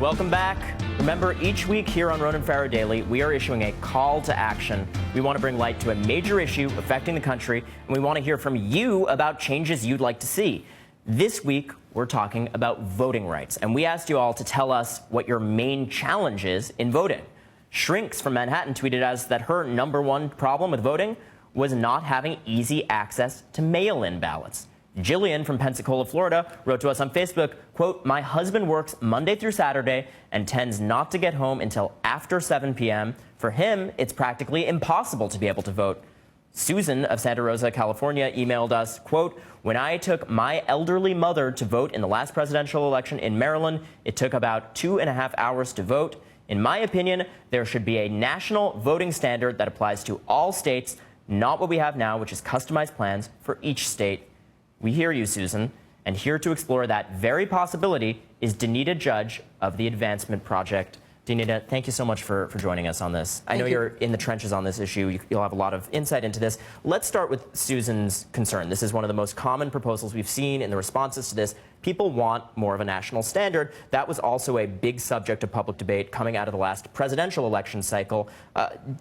Welcome back. Remember, each week here on Ronan Farrow Daily, we are issuing a call to action. We want to bring light to a major issue affecting the country, and we want to hear from you about changes you'd like to see. This week, we're talking about voting rights, and we asked you all to tell us what your main challenge is in voting. Shrinks from Manhattan tweeted us that her #1 problem with voting was not having easy access to mail-in ballots. Jillian from Pensacola, Florida, wrote to us on Facebook, quote, "My husband works Monday through Saturday and tends not to get home until after 7 p.m. For him, it's practically impossible to be able to vote." Susan of Santa Rosa, California, emailed us, quote, "When I took my elderly mother to vote in the last presidential election in Maryland, it took about 2.5 hours to vote. In my opinion, there should be a national voting standard that applies to all states, not what we have now, which is customized plans for each state." We hear you, Susan, and here to explore that very possibility is Donita Judge of the Advancement Project. Donita, thank you so much for joining us on this. I know you're in the trenches on this issue. You'll have a lot of insight into this. Let's start with Susan's concern. This is one of the most common proposals we've seen in the responses to this. People want more of a national standard. That was also a big subject of public debate coming out of the last presidential election cycle.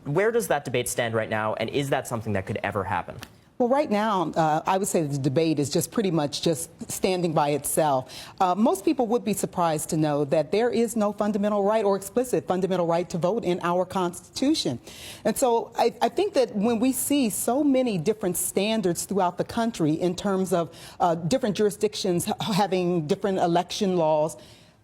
Where does that debate stand right now, and is that something that could ever happen? Well, right now, I would say the debate is just pretty much just standing by itself. Most people would be surprised to know that there is no fundamental right or explicit fundamental right to vote in our Constitution. And so I think that when we see so many different standards throughout the country in terms of different jurisdictions having different election laws,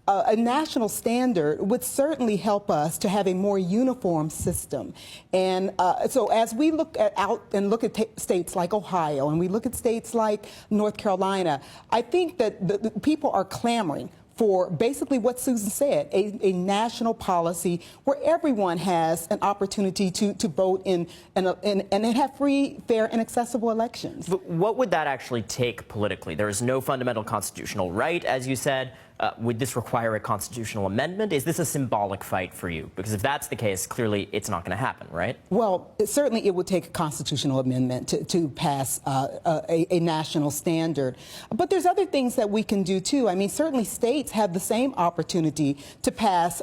a national standard would certainly help us to have a more uniform system. And so as we look at states like Ohio and we look at states like North Carolina, I think that the people are clamoring for basically what Susan said, a national policy where everyone has an opportunity to vote and have free, fair, and accessible elections. But what would that actually take politically? There is no fundamental constitutional right, as you said. Would this require a constitutional amendment? Is this a symbolic fight for you? Because if that's the case, clearly it's not going to happen, right? Well, certainly it would take a constitutional amendment to pass a national standard. But there's other things that we can do, too. I mean, certainly states have the same opportunity to pass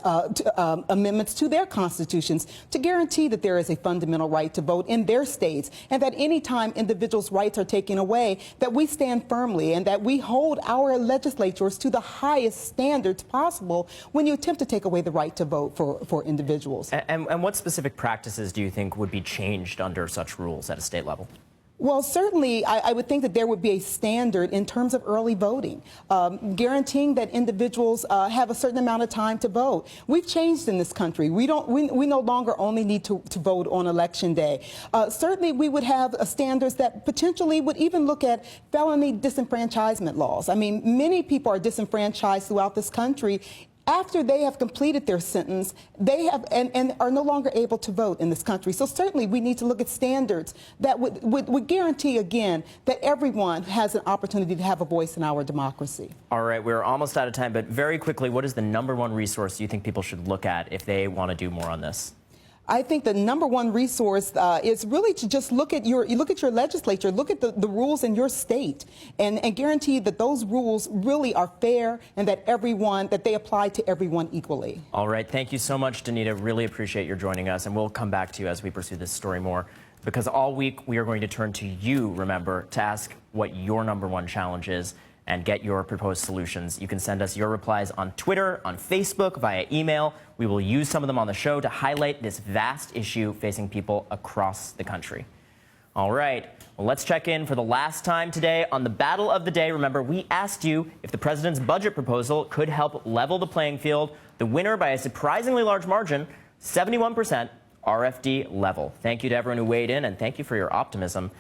amendments to their constitutions to guarantee that there is a fundamental right to vote in their states, and that any time individuals' rights are taken away, that we stand firmly and that we hold our legislatures to the highest standards possible when you attempt to take away the right to vote for individuals. And what specific practices do you think would be changed under such rules at a state level? Well, certainly, I would think that there would be a standard in terms of early voting, guaranteeing that individuals have a certain amount of time to vote. We've changed in this country. We no longer only need to vote on Election Day. Certainly, we would have standards that potentially would even look at felony disenfranchisement laws. I mean, many people are disenfranchised throughout this country. After they have completed their sentence, they have and are no longer able to vote in this country. So certainly we need to look at standards that would guarantee, again, that everyone has an opportunity to have a voice in our democracy. All right, we're almost out of time, but very quickly, what is the #1 resource you think people should look at if they want to do more on this? I think the #1 resource is really to just look at your legislature, look at the rules in your state, and guarantee that those rules really are fair and that they apply to everyone equally. All right, thank you so much, Donita. Really appreciate your joining us, and we'll come back to you as we pursue this story more. Because all week we are going to turn to you, remember, to ask what your #1 challenge is and get your proposed solutions. You can send us your replies on Twitter, on Facebook, via email. We will use some of them on the show to highlight this vast issue facing people across the country. All right, well, let's check in for the last time today on the Battle of the Day. Remember, we asked you if the president's budget proposal could help level the playing field. The winner by a surprisingly large margin, 71%, RFD level. Thank you to everyone who weighed in, and thank you for your optimism.